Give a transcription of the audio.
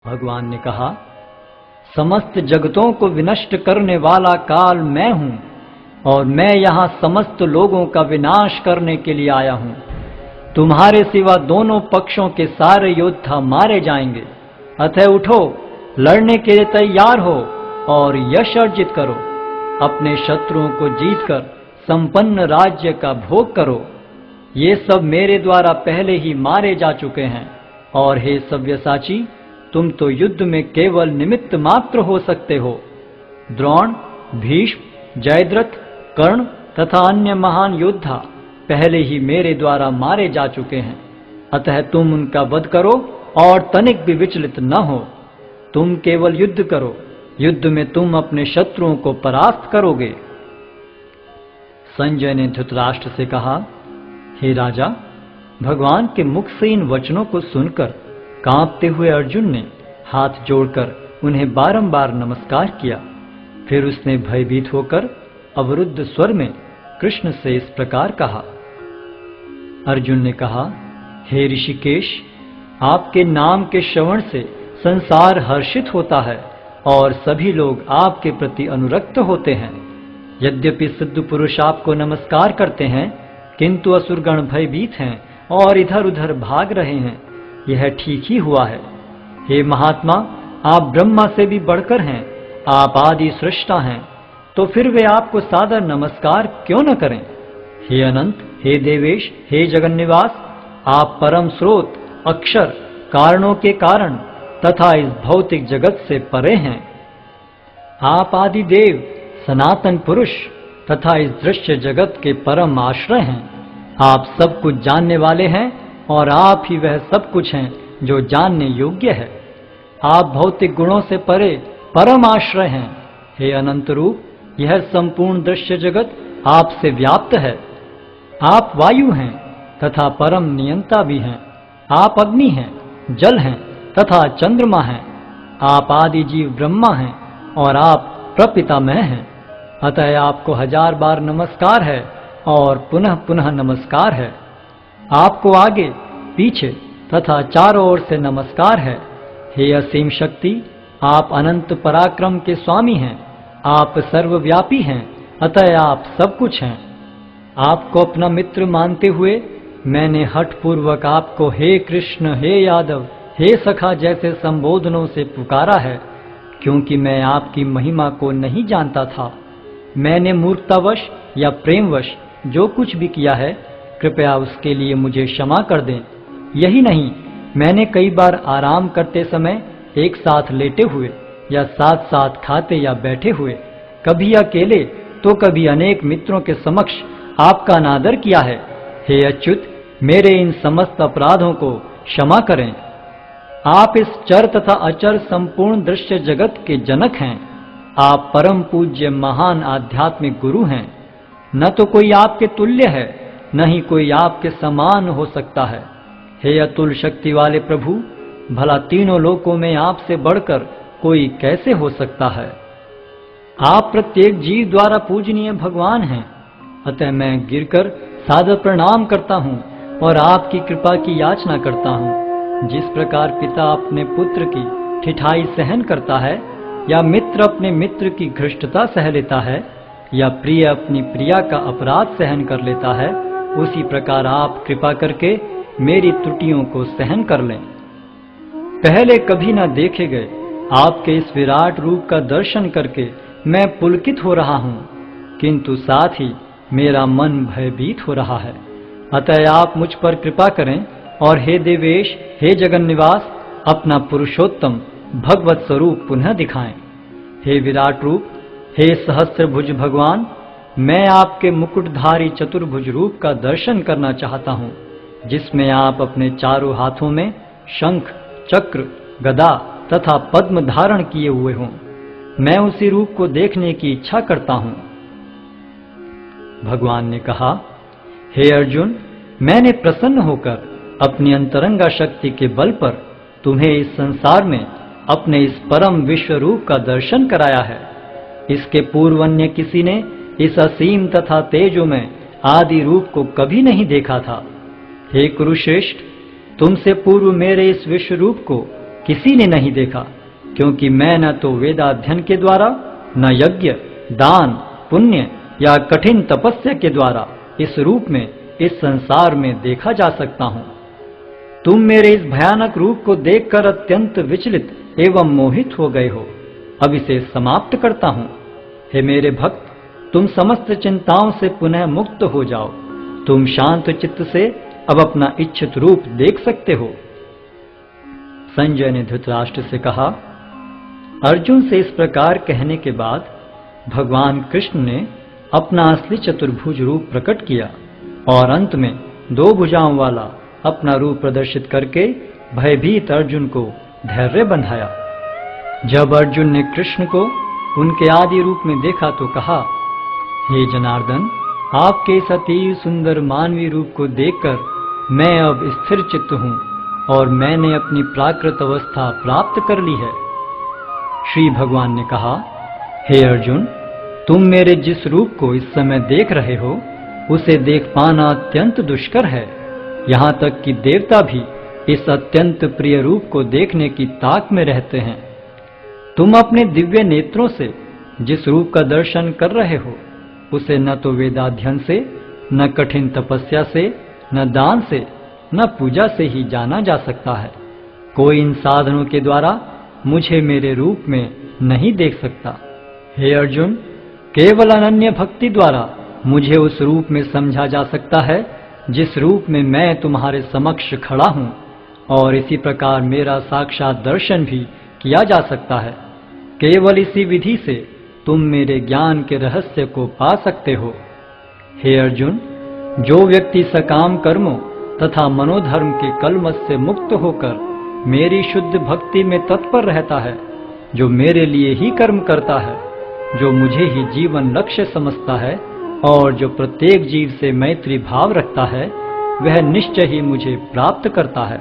भगवान ने कहा, समस्त जगतों को विनष्ट करने वाला काल मैं हूं और मैं यहां समस्त लोगों का विनाश करने के लिए आया हूं। तुम्हारे सिवा दोनों पक्षों के सारे योद्धा मारे जाएंगे, अतः उठो, लड़ने के लिए तैयार हो और यश अर्जित करो। अपने शत्रुओं को जीतकर संपन्न राज्य का भोग करो। ये सब मेरे द्वारा पहले ही मारे जा चुके हैं, और हे सव्यसाची, तुम तो युद्ध में केवल निमित्त मात्र हो सकते हो। द्रोण, भीष्म, जयद्रथ, कर्ण तथा अन्य महान योद्धा पहले ही मेरे द्वारा मारे जा चुके हैं, अतः तुम उनका वध करो और तनिक भी विचलित न हो। तुम केवल युद्ध करो, युद्ध में तुम अपने शत्रुओं को परास्त करोगे। संजय ने धृतराष्ट्र से कहा, हे राजा, भगवान के मुख से इन वचनों को सुनकर कांपते हुए अर्जुन ने हाथ जोड़कर उन्हें बारंबार नमस्कार किया। फिर उसने भयभीत होकर अवरुद्ध स्वर में कृष्ण से इस प्रकार कहा। अर्जुन ने कहा, हे ऋषिकेश, आपके नाम के श्रवण से संसार हर्षित होता है और सभी लोग आपके प्रति अनुरक्त होते हैं। यद्यपि सिद्ध पुरुष आपको नमस्कार करते हैं, किंतु असुरगण भयभीत हैं और इधर उधर भाग रहे हैं। यह ठीक ही हुआ है। हे महात्मा, आप ब्रह्मा से भी बढ़कर हैं, आप आदि सृष्टा हैं, तो फिर वे आपको सादर नमस्कार क्यों न करें। हे अनंत, हे देवेश, हे जगन्निवास, आप परम स्रोत, अक्षर, कारणों के कारण तथा इस भौतिक जगत से परे हैं। आप आदि देव, सनातन पुरुष तथा इस दृश्य जगत के परम आश्रय हैं। आप सब कुछ जानने वाले हैं और आप ही वह सब कुछ हैं जो जानने योग्य है। आप भौतिक गुणों से परे परम आश्रय हैं। हे अनंत रूप, यह संपूर्ण दृश्य जगत आपसे व्याप्त है। आप वायु हैं तथा परम नियंता भी हैं। आप अग्नि हैं, जल हैं तथा चंद्रमा हैं। आप आदि जीव ब्रह्मा हैं और आप प्रपितामह हैं। अतः आपको 1000 बार नमस्कार है और पुनः पुनः नमस्कार है। आपको आगे, पीछे तथा चारों ओर से नमस्कार है। हे असीम शक्ति, आप अनंत पराक्रम के स्वामी हैं। आप सर्वव्यापी हैं, अतः आप सब कुछ हैं। आपको अपना मित्र मानते हुए मैंने हठपूर्वक आपको हे कृष्ण, हे यादव, हे सखा जैसे संबोधनों से पुकारा है, क्योंकि मैं आपकी महिमा को नहीं जानता था। मैंने मूर्खतावश या प्रेमवश जो कुछ भी किया है, कृपया उसके लिए मुझे क्षमा कर दें। यही नहीं, मैंने कई बार आराम करते समय एक साथ लेटे हुए या साथ साथ खाते या बैठे हुए, कभी अकेले तो कभी अनेक मित्रों के समक्ष आपका अनादर किया है। हे अच्युत, मेरे इन समस्त अपराधों को क्षमा करें। आप इस चर तथा अचर संपूर्ण दृश्य जगत के जनक हैं। आप परम पूज्य महान आध्यात्मिक गुरु हैं। न तो कोई आपके तुल्य है, न ही कोई आपके समान हो सकता है। हे अतुल शक्ति वाले प्रभु, भला तीनों लोकों में आपसे बढ़कर कोई कैसे हो सकता है। आप प्रत्येक जीव द्वारा पूजनीय भगवान हैं, अतः मैं गिरकर सादर प्रणाम करता हूँ और आपकी कृपा की याचना करता हूँ। जिस प्रकार पिता अपने पुत्र की ठिठाई सहन करता है, या मित्र अपने मित्र की घृष्टता सह लेता है, या प्रिय अपनी प्रिया का अपराध सहन कर लेता है, उसी प्रकार आप कृपा करके मेरी त्रुटियों को सहन कर लें। पहले कभी न देखे गए आपके इस विराट रूप का दर्शन करके मैं पुलकित हो रहा हूँ, किंतु साथ ही मेरा मन भयभीत हो रहा है। अतः आप मुझ पर कृपा करें और हे देवेश, हे जगन्निवास, अपना पुरुषोत्तम भगवत स्वरूप पुनः दिखाएं। हे विराट रूप, हे सहस्त्रभुज भगवान, मैं आपके मुकुटधारी चतुर्भुज रूप का दर्शन करना चाहता हूँ, जिसमें आप अपने चारों हाथों में शंख, चक्र, गदा तथा पद्म धारण किए हुए हों। मैं उसी रूप को देखने की इच्छा करता हूँ। भगवान ने कहा, हे अर्जुन, मैंने प्रसन्न होकर अपनी अंतरंगा शक्ति के बल पर तुम्हें इस संसार में अपने इस परम विश्व रूप का दर्शन कराया है। इसके पूर्व अन्य किसी ने इस असीम तथा तेजोमय आदि रूप को कभी नहीं देखा था। हे कुरुश्रेष्ठ, तुमसे पूर्व मेरे इस विश्व रूप को किसी ने नहीं देखा, क्योंकि मैं न तो वेदाध्ययन के द्वारा, न यज्ञ, दान, पुण्य या कठिन तपस्या के द्वारा इस रूप में इस संसार में देखा जा सकता हूँ। तुम मेरे इस भयानक रूप को देखकर अत्यंत विचलित एवं मोहित हो गए हो। अब इसे समाप्त करता हूँ। हे मेरे भक्त, तुम समस्त चिंताओं से पुनः मुक्त हो जाओ। तुम शांत चित्त से अब अपना इच्छित रूप देख सकते हो। संजय ने धृतराष्ट्र से कहा। अर्जुन से इस प्रकार कहने के बाद भगवान कृष्ण ने अपना असली चतुर्भुज रूप प्रकट किया और अंत में 2 भुजाओं वाला अपना रूप प्रदर्शित करके भयभीत अर्जुन को धैर्य बंधाया। जब अर्जुन ने कृष्ण को उनके आदि रूप में देखा तो कहा, हे जनार्दन, आपके इस अति सुंदर मानवीय रूप को देखकर मैं अब स्थिर चित्त हूँ और मैंने अपनी प्राकृत अवस्था प्राप्त कर ली है। श्री भगवान ने कहा, हे अर्जुन, तुम मेरे जिस रूप को इस समय देख रहे हो उसे देख पाना अत्यंत दुष्कर है। यहाँ तक कि देवता भी इस अत्यंत प्रिय रूप को देखने की ताक में रहते हैं। तुम अपने दिव्य नेत्रों से जिस रूप का दर्शन कर रहे हो उसे न तो वेदाध्ययन से, न कठिन तपस्या से, न दान से, न पूजा से ही जाना जा सकता है। कोई इन साधनों के द्वारा मुझे मेरे रूप में नहीं देख सकता। हे अर्जुन, केवल अनन्य भक्ति द्वारा मुझे उस रूप में समझा जा सकता है जिस रूप में मैं तुम्हारे समक्ष खड़ा हूँ, और इसी प्रकार मेरा साक्षात दर्शन भी किया जा सकता है। केवल इसी विधि से तुम मेरे ज्ञान के रहस्य को पा सकते हो। हे अर्जुन, जो व्यक्ति सकाम कर्मों तथा मनोधर्म के कलमश से मुक्त होकर मेरी शुद्ध भक्ति में तत्पर रहता है, जो मेरे लिए ही कर्म करता है, जो मुझे ही जीवन लक्ष्य समझता है और जो प्रत्येक जीव से मैत्री भाव रखता है, वह निश्चय ही मुझे प्राप्त करता है।